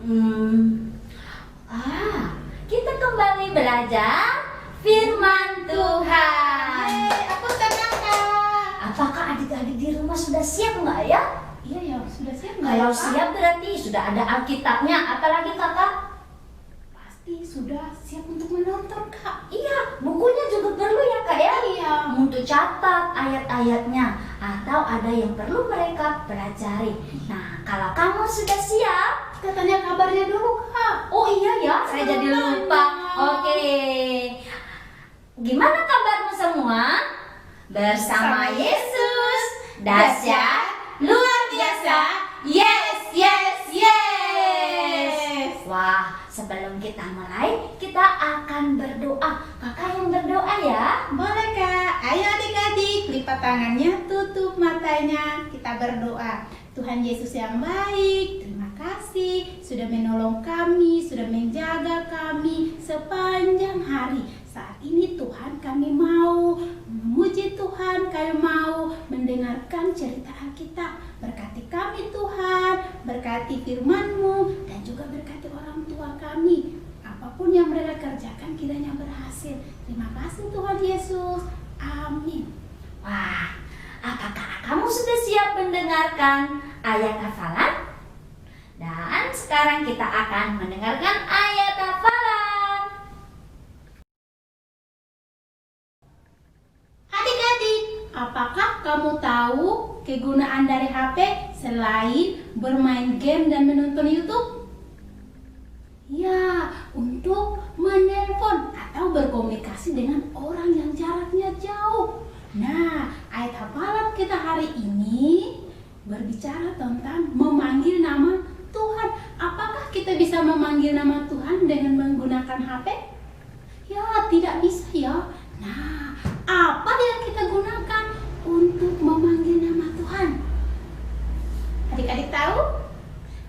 Hmm. Kita kembali belajar firman Tuhan. Aku senang, Kak. Apakah adik-adik di rumah sudah siap nggak ya? Iya ya, sudah siap nggak Kalau ya, Kak? siap berarti sudah ada Alkitabnya. Apalagi kakak? Pasti sudah siap untuk menonton, Kak. Iya, bukunya juga perlu ya kak ya? Iya. Untuk catat ayat-ayatnya atau ada yang perlu mereka pelajari. Nah, kalau kamu sudah siap, Katanya kabarnya dulu, Kak. oh iya ya, saya jadi lupa. Oke. Gimana kabarmu semua? Bersama Yesus, dahsyat, luar biasa. Yes, yes, yes. Wah, sebelum kita mulai, kita akan berdoa. Kakak yang berdoa ya. Boleh, Kak. Ayo adik-adik, lipat tangannya, tutup matanya. Kita berdoa. Tuhan Yesus yang baik, terima kasih sudah menolong kami, sudah menjaga kami sepanjang hari. Saat ini Tuhan, kami mau memuji Tuhan, kami mau mendengarkan cerita Alkitab. Berkati kami Tuhan, berkati firman-Mu, dan juga berkati orang tua kami. Apapun yang mereka kerjakan kiranya berhasil. Terima kasih Tuhan Yesus. Amin. Wah, apakah kamu sudah siap mendengarkan ayat hafalan? Dan sekarang kita akan mendengarkan ayat hafalan. Adik-adik, apakah kamu tahu kegunaan dari HP selain bermain game dan menonton YouTube? Ya, untuk menelpon atau berkomunikasi dengan orang yang jaraknya jauh. Nah, ayat hafalan kita hari ini berbicara tentang memanggil nama Tuhan. Apakah kita bisa memanggil nama Tuhan dengan menggunakan HP? Ya, tidak bisa ya. Nah, apa yang kita gunakan untuk memanggil nama Tuhan? Adik-adik tahu?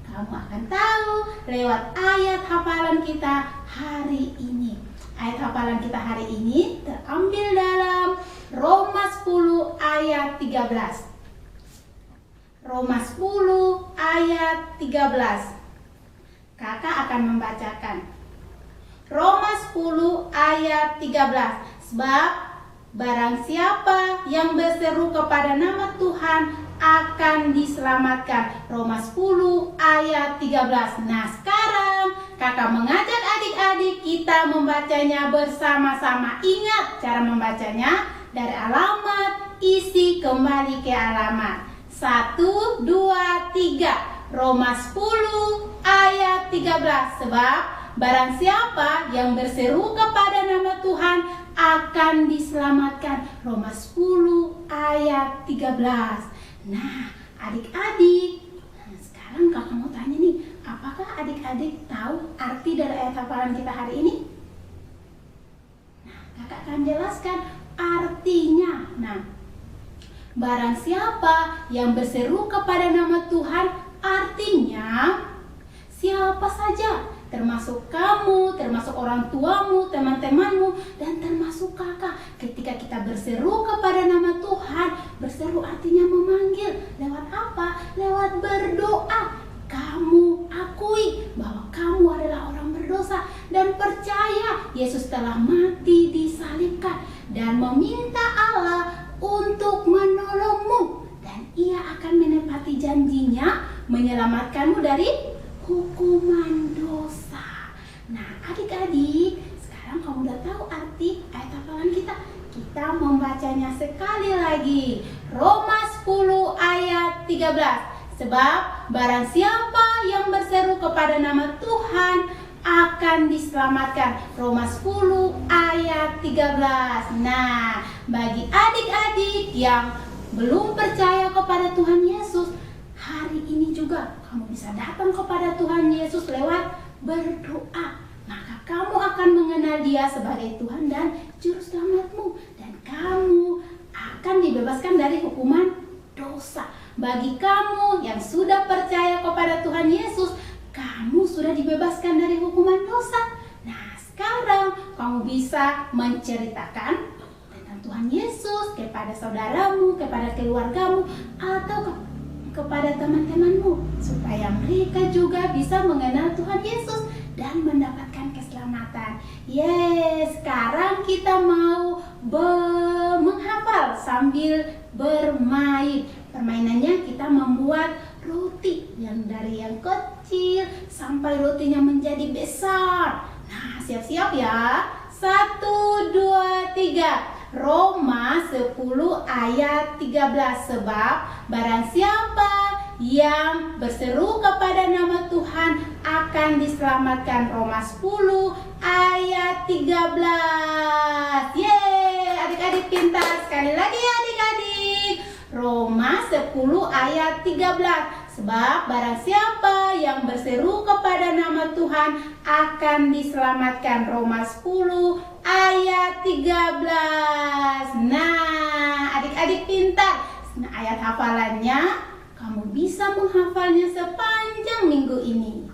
Kamu akan tahu lewat ayat hafalan kita hari ini. Ayat hafalan kita hari ini terambil dalam Roma 10 ayat 13. Roma 10 ayat 13. Kakak akan membacakan. Roma 10 ayat 13. Sebab barang siapa yang berseru kepada nama Tuhan akan diselamatkan. Roma 10 ayat 13. Nah, sekarang kakak mengajak adik-adik kita membacanya bersama-sama. Ingat cara membacanya, dari alamat isi kembali ke alamat. 1, 2, 3. Roma 10 ayat 13. Sebab barang siapa yang berseru kepada nama Tuhan akan diselamatkan. Roma 10 ayat 13. Nah, adik-adik, sekarang kakak mau tanya nih, apakah adik-adik tahu arti dari ayat hafalan kita hari ini? Nah, kakak akan jelaskan artinya. Nah, barang siapa yang berseru kepada nama Tuhan, artinya siapa saja, termasuk kamu, termasuk orang tuamu, teman-temanmu, dan termasuk kakak. Ketika kita berseru kepada nama Tuhan, berseru artinya memanggil. Lewat apa? Lewat berdoa. Kamu akui bahwa kamu adalah orang berdosa dan percaya Yesus telah mati disalibkan dan meminta Allah untuk menolongmu, dan Ia akan menepati janjinya menyelamatkanmu dari hukuman dosa. Nah, adik-adik, sekarang kamu udah tahu arti ayat hafalan kita. Kita membacanya sekali lagi. Roma 10 ayat 13. Sebab barang siapa yang berseru kepada nama Tuhan akan diselamatkan. Roma 10 ayat 13. Nah, bagi adik-adik yang belum percaya kepada Tuhan Yesus, hari ini juga kamu bisa datang kepada Tuhan Yesus lewat berdoa. Maka kamu akan mengenal Dia sebagai Tuhan dan Juru Selamatmu, dan kamu akan dibebaskan dari hukuman dosa. Bagi kamu yang sudah percaya kepada Tuhan Yesus, kamu sudah dibebaskan dari hukuman dosa. Nah, sekarang kamu bisa menceritakan tentang Tuhan Yesus kepada saudaramu, kepada keluargamu, atau kepada teman-temanmu supaya mereka juga bisa mengenal Tuhan Yesus dan mendapatkan keselamatan. Yes, sekarang kita mau menghafal sambil bermain. Permainannya kita membuat roti yang dari yang kecil sampai rotinya menjadi besar. Nah, siap-siap ya. 1, 2, 3. Roma 10 ayat 13. Sebab barang siapa yang berseru kepada nama Tuhan akan diselamatkan. Roma 10 ayat 13. Yeay, adik-adik pintar. Sekali lagi adik-adik. Roma 10 ayat 13. Sebab barang siapa yang berseru kepada nama Tuhan akan diselamatkan. Roma 10 ayat 13. Nah, adik-adik pintar. Nah, ayat hafalannya kamu bisa menghafalnya sepanjang minggu ini.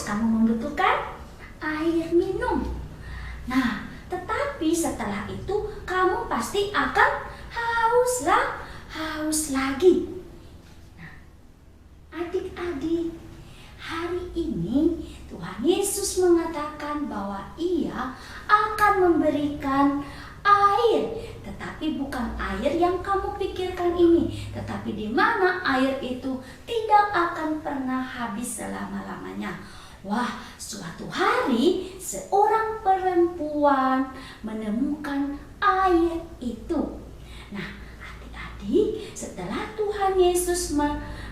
kamu membutuhkan air minum. Nah, tetapi setelah itu kamu pasti akan haus lagi. Nah, adik-adik, hari ini Tuhan Yesus mengatakan bahwa Ia akan memberikan air, tetapi bukan air yang kamu pikirkan ini, tetapi di mana air itu tidak akan pernah habis selama-lamanya. Wah, suatu hari seorang perempuan menemukan air itu. Nah, adik-adik, setelah Tuhan Yesus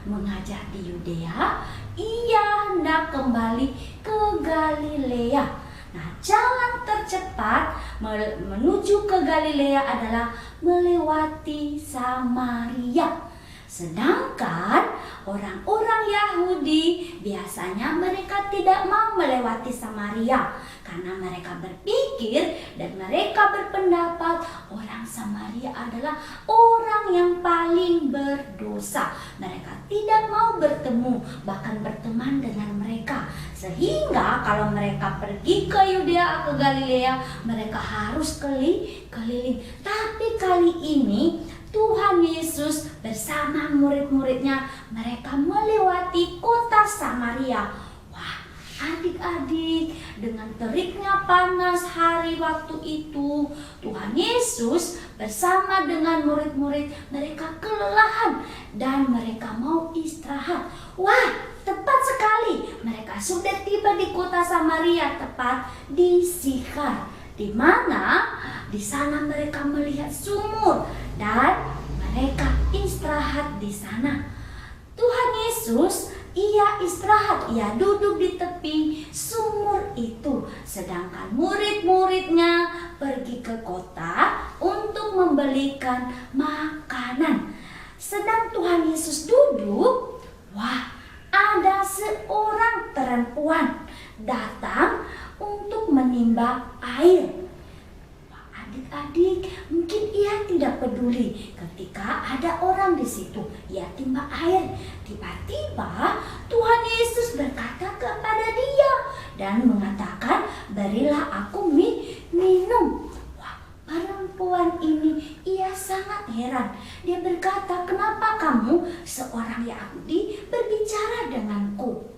mengajar di Yudea, Ia hendak kembali ke Galilea. Nah, jalan tercepat menuju ke Galilea adalah melewati Samaria. Sedangkan orang-orang Yahudi biasanya mereka tidak mau melewati Samaria karena mereka berpikir dan mereka berpendapat orang Samaria adalah orang yang paling berdosa. Mereka tidak mau bertemu, bahkan berteman dengan mereka. Sehingga kalau mereka pergi ke Yudea, ke Galilea, mereka harus keliling. Tapi kali ini Tuhan Yesus bersama murid-muridnya, mereka melewati kota Samaria. Wah, adik-adik, dengan teriknya panas hari waktu itu, Tuhan Yesus bersama dengan murid-murid mereka kelelahan dan mereka mau istirahat. Wah, tepat sekali. Mereka sudah tiba di kota Samaria, tepat di Sikhar, di mana di sana mereka melihat sumur dan mereka istirahat di sana. Tuhan Yesus, ia istirahat, ia duduk di tepi sumur itu, sedangkan murid-muridnya pergi ke kota untuk membelikan makanan. Sedang Tuhan Yesus duduk, wah, ada seorang perempuan datang untuk menimba air. Adik-adik, mungkin ia tidak peduli ketika ada orang di situ. Ia timba air. Tiba-tiba Tuhan Yesus berkata kepada dia dan mengatakan, "Berilah aku minum." Wah, perempuan ini ia sangat heran. Dia berkata, "Kenapa kamu seorang Yahudi berbicara denganku?"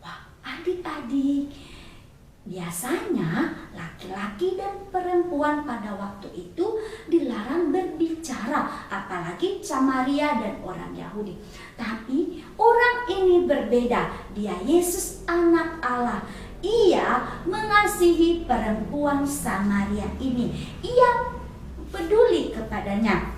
Wah, adik-adik, biasanya laki-laki dan perempuan pada waktu itu dilarang berbicara, apalagi Samaria dan orang Yahudi. Tapi orang ini berbeda. Dia Yesus, anak Allah. Ia mengasihi perempuan Samaria ini. Ia peduli kepadanya.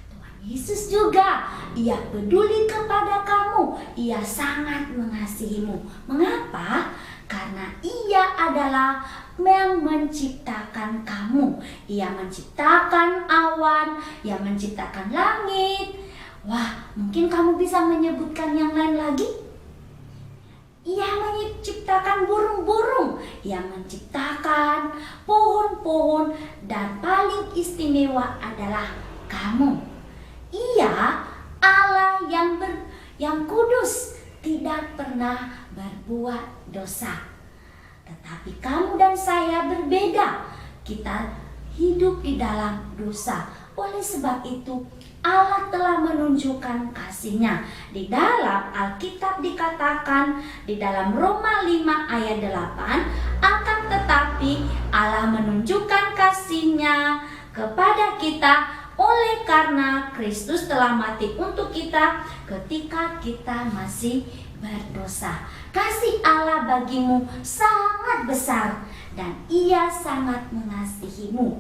Tuhan Yesus juga, ia peduli kepada kamu. Ia sangat mengasihimu. Mengapa? Karena ia adalah yang menciptakan kamu. Ia menciptakan awan, ia menciptakan langit. Wah, mungkin kamu bisa menyebutkan yang lain lagi? Ia menciptakan burung-burung, ia menciptakan pohon-pohon, dan paling istimewa adalah kamu. Ia Allah yang kudus, tidak pernah berbuat dosa. Tetapi kamu dan saya berbeda. Kita hidup di dalam dosa. Oleh sebab itu, Allah telah menunjukkan kasih-Nya. Di dalam Alkitab dikatakan, di dalam Roma 5 ayat 8, akan tetapi Allah menunjukkan kasih-Nya kepada kita oleh karena Kristus telah mati untuk kita ketika kita masih berdosa. Kasih Allah bagimu sangat besar dan Ia sangat mengasihimu.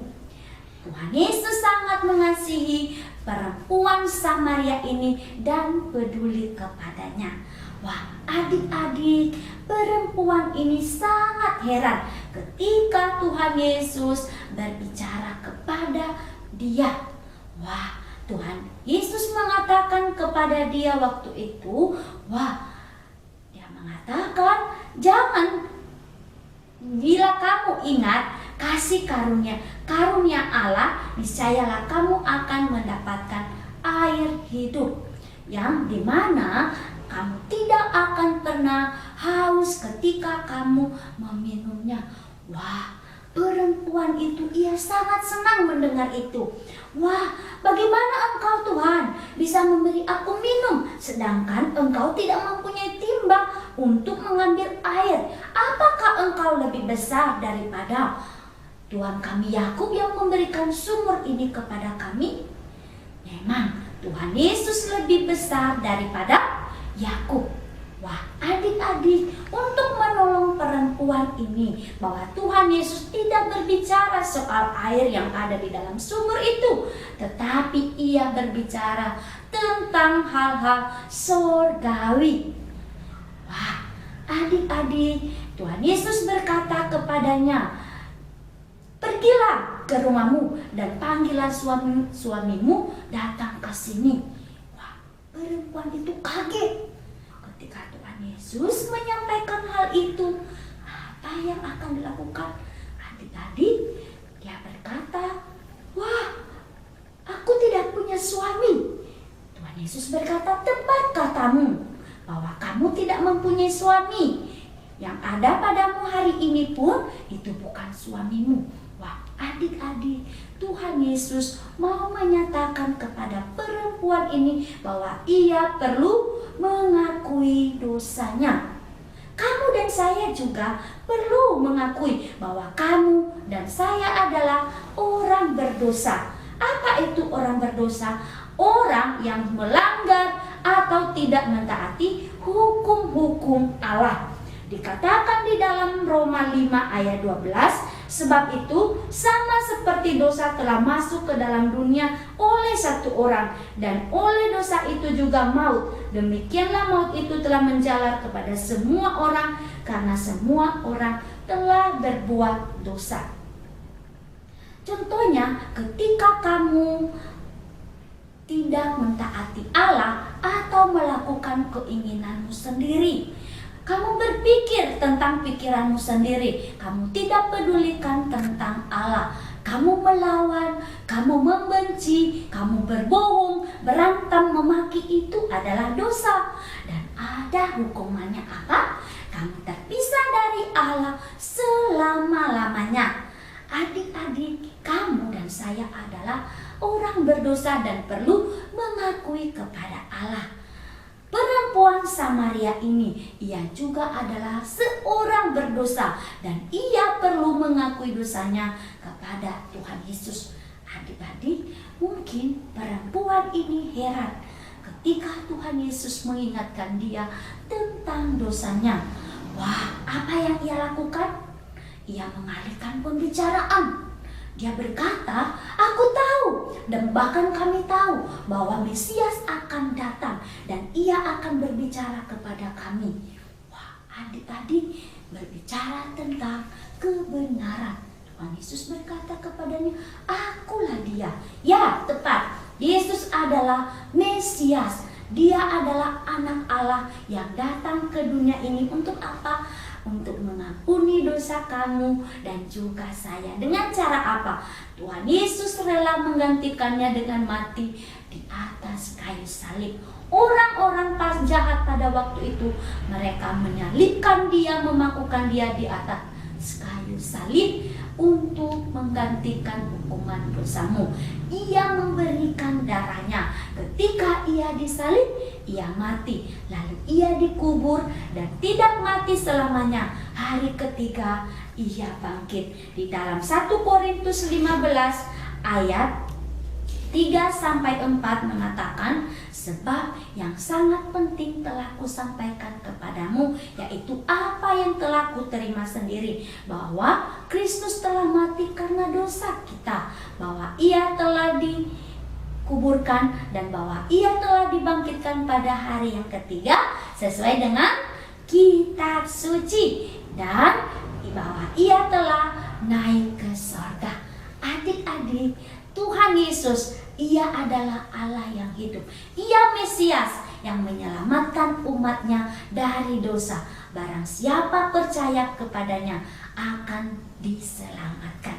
Tuhan Yesus sangat mengasihi perempuan Samaria ini dan peduli kepadanya. Wah, adik-adik, perempuan ini sangat heran ketika Tuhan Yesus berbicara kepada dia. Wah, Tuhan Yesus mengatakan kepada dia waktu itu, dia mengatakan, "Jangan, bila kamu ingat kasih karunia Allah, niscayalah kamu akan mendapatkan air hidup, yang dimana kamu tidak akan pernah haus ketika kamu meminumnya." Wah, perempuan itu ia sangat senang mendengar itu. Wah, bagaimana engkau Tuhan bisa memberi aku minum, sedangkan engkau tidak mempunyai timba untuk mengambil air? Apakah engkau lebih besar daripada Tuhan kami Yakub yang memberikan sumur ini kepada kami? Memang Tuhan Yesus lebih besar daripada Yakub. Wah, adik-adik, untuk menolong perempuan ini, bahwa Tuhan Yesus tidak berbicara soal air yang ada di dalam sumur itu, tetapi Ia berbicara tentang hal-hal surgawi. Wah, adik-adik, Tuhan Yesus berkata kepadanya, "Pergilah ke rumahmu dan panggillah suamimu datang ke sini." Wah, perempuan itu kaget. Ketika Tuhan Yesus menyampaikan hal itu, apa yang akan dilakukan? Adik-adik, dia berkata, "Wah, aku tidak punya suami." Tuhan Yesus berkata, "Tepat katamu, bahwa kamu tidak mempunyai suami. Yang ada padamu hari ini pun itu bukan suamimu." Wah, adik-adik, Tuhan Yesus mau menyatakan kepada perempuan ini bahwa ia perlu mengakui dosanya. Kamu dan saya saya juga perlu mengakui bahwa kamu dan saya adalah orang berdosa. Apa itu orang berdosa? Orang yang melanggar atau tidak mentaati hukum-hukum Allah. Dikatakan di dalam Roma 5 ayat 12, sebab itu sama seperti dosa telah masuk ke dalam dunia oleh satu orang, dan oleh dosa itu juga maut. Demikianlah maut itu telah menjalar kepada semua orang, karena semua orang telah berbuat dosa. Contohnya, ketika kamu tidak mentaati Allah atau melakukan keinginanmu sendiri, kamu berpikir tentang pikiranmu sendiri, kamu tidak pedulikan tentang Allah, kamu melawan, kamu membenci, kamu berbohong, berantem, memaki, itu adalah dosa. Dan ada hukumannya apa? Kamu terpisah dari Allah selama-lamanya. Adik-adik, kamu dan saya adalah orang berdosa dan perlu mengakui kepada Allah. Perempuan Samaria ini, ia juga adalah seorang berdosa dan ia perlu mengakui dosanya kepada Tuhan Yesus. Adik-adik, mungkin perempuan ini heran ketika Tuhan Yesus mengingatkan dia tentang dosanya. Wah, apa yang ia lakukan? Ia mengalihkan pembicaraan. Dia berkata, aku tahu dan bahkan kami tahu bahwa Mesias akan datang dan ia akan berbicara kepada kami. Wah, adik-adik, berbicara tentang kebenaran. Tuhan Yesus berkata kepadanya, akulah dia. Ya, tepat. Yesus adalah Mesias. Dia adalah anak Allah yang datang ke dunia ini untuk apa? Untuk mengampuni dosa kamu dan juga saya. Dengan cara apa? Tuhan Yesus rela menggantikannya dengan mati di atas kayu salib. Orang-orang jahat pada waktu itu, mereka menyalibkan dia, memakukan dia di atas kayu salib untuk menggantikan hukuman dosamu. Ia memberikan darahnya. Ketika ia disalib, ia mati, lalu ia dikubur dan tidak mati selamanya. Hari ketiga ia bangkit. Di dalam 1 Korintus 15 ayat 3-4 mengatakan, sebab yang sangat penting telah kusampaikan kepadamu, yaitu apa yang telah kuterima sendiri, bahwa Kristus telah mati karena dosa kita, bahwa ia telah dikuburkan dan bahwa ia telah dibangkitkan pada hari yang ketiga sesuai dengan kitab suci, dan bahwa ia telah naik ke sorga. Adik-adik, Tuhan Yesus, ia adalah Allah yang hidup. Ia Mesias yang menyelamatkan umatnya dari dosa. Barang siapa percaya kepadanya akan diselamatkan.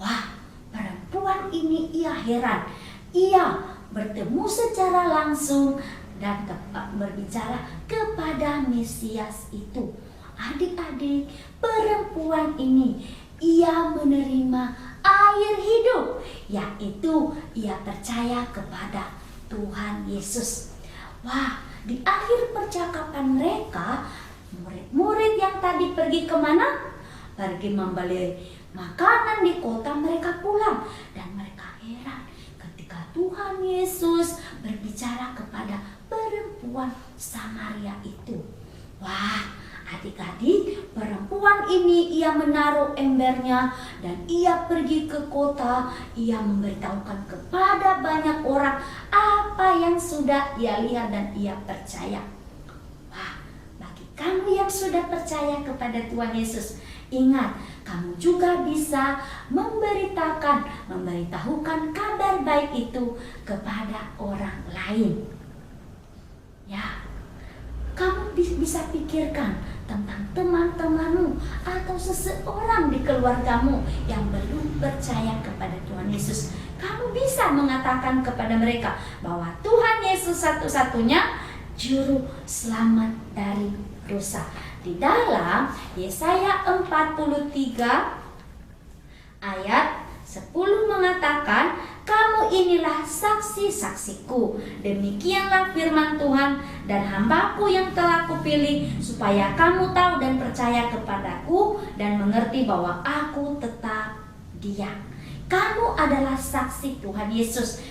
Wah, perempuan ini ia heran. Ia bertemu secara langsung dan berbicara kepada Mesias itu. Adik-adik, perempuan ini ia menerima air hidup, yaitu ia percaya kepada Tuhan Yesus. Wah, di akhir percakapan mereka, murid-murid yang tadi pergi kemana? Pergi membeli makanan di kota, mereka pulang. Dan mereka heran ketika Tuhan Yesus berbicara kepada perempuan Samaria itu. Wah, adik-adik, perempuan ini ia menaruh embernya dan ia pergi ke kota. Ia memberitahukan kepada banyak orang apa yang sudah ia lihat dan ia percaya. Wah, bagi kamu yang sudah percaya kepada Tuhan Yesus, ingat, kamu juga bisa memberitahukan kabar baik itu kepada orang lain. Ya, kamu bisa pikirkan tentang teman-temanmu atau seseorang di keluargamu yang belum percaya kepada Tuhan Yesus. Kamu bisa mengatakan kepada mereka bahwa Tuhan Yesus satu-satunya juru selamat dari dosa. Di dalam Yesaya 43 ayat 10 mengatakan, kamu inilah saksi-saksiku. Demikianlah firman Tuhan, dan hambaku yang telah kupilih, supaya kamu tahu dan percaya kepadaku, dan mengerti bahwa aku tetap Dia. Kamu adalah saksi Tuhan Yesus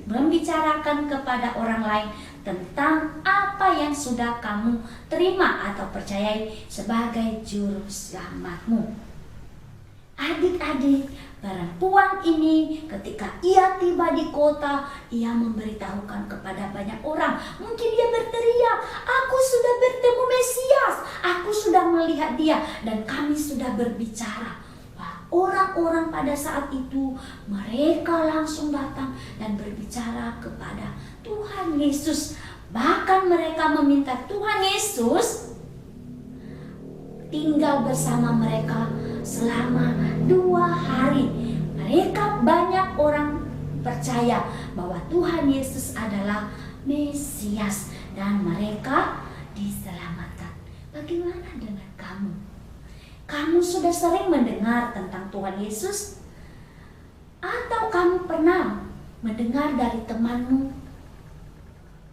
membicarakan kepada orang lain tentang apa yang sudah kamu terima atau percayai sebagai juru selamatmu. Adik-adik, perempuan ini ketika ia tiba di kota, ia memberitahukan kepada banyak orang. Mungkin dia berteriak, aku sudah bertemu Mesias, aku sudah melihat Dia, dan kami sudah berbicara. Orang-orang pada saat itu mereka langsung datang dan berbicara kepada Tuhan Yesus. Bahkan mereka meminta Tuhan Yesus tinggal bersama mereka selama 2 hari. Mereka banyak orang percaya bahwa Tuhan Yesus adalah Mesias dan mereka diselamatkan. Bagaimana dengan kamu? Kamu sudah sering mendengar tentang Tuhan Yesus? Atau kamu pernah mendengar dari temanmu,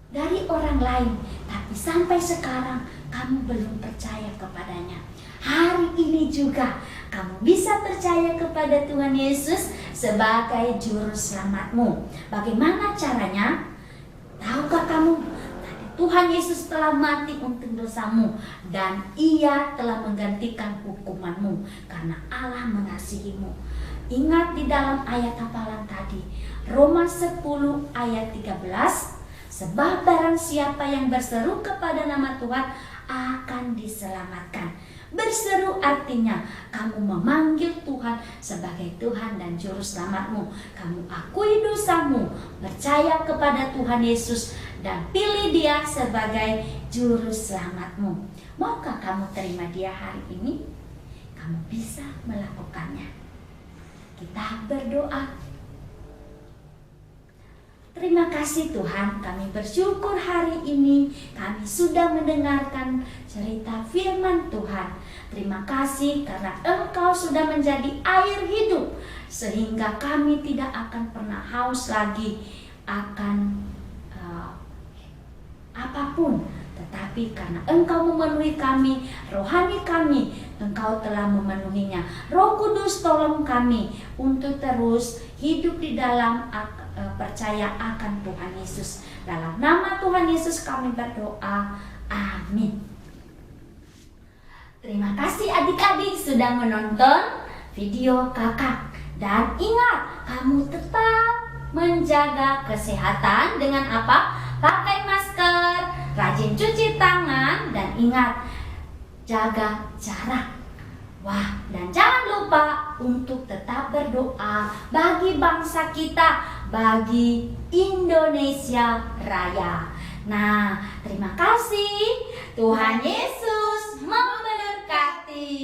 dari orang lain, tapi sampai sekarang kamu belum percaya kepadanya? Hari ini juga kamu bisa percaya kepada Tuhan Yesus sebagai juru selamatmu. Bagaimana caranya? Tahukah kamu? Tuhan Yesus telah mati untuk dosamu, dan Ia telah menggantikan hukumanmu karena Allah mengasihimu. Ingat di dalam ayat hafalan tadi, Roma 10 ayat 13, sebab barang siapa yang berseru kepada nama Tuhan akan diselamatkan. Berseru artinya kamu memanggil Tuhan sebagai Tuhan dan Juru Selamatmu. Kamu akui dosamu, percaya kepada Tuhan Yesus, dan pilih Dia sebagai Juru Selamatmu. Maukah kamu terima Dia hari ini? Kamu bisa melakukannya. Kita berdoa. Terima kasih Tuhan, kami bersyukur hari ini kami sudah mendengarkan cerita firman Tuhan. Terima kasih karena Engkau sudah menjadi air hidup, sehingga kami tidak akan pernah haus lagi akan apapun. Tetapi karena Engkau memenuhi kami, rohani kami, Engkau telah memenuhinya. Roh Kudus tolong kami untuk terus hidup di dalam percaya akan Tuhan Yesus. Dalam nama Tuhan Yesus kami berdoa. Amin. Terima kasih adik-adik sudah menonton video kakak. Dan ingat, kamu tetap menjaga kesehatan dengan apa? Pakai masker, rajin cuci tangan, dan ingat, jaga jarak. Wah, dan jangan lupa untuk tetap berdoa bagi bangsa kita, bagi Indonesia Raya. Nah, terima kasih. Tuhan Yesus memberkati.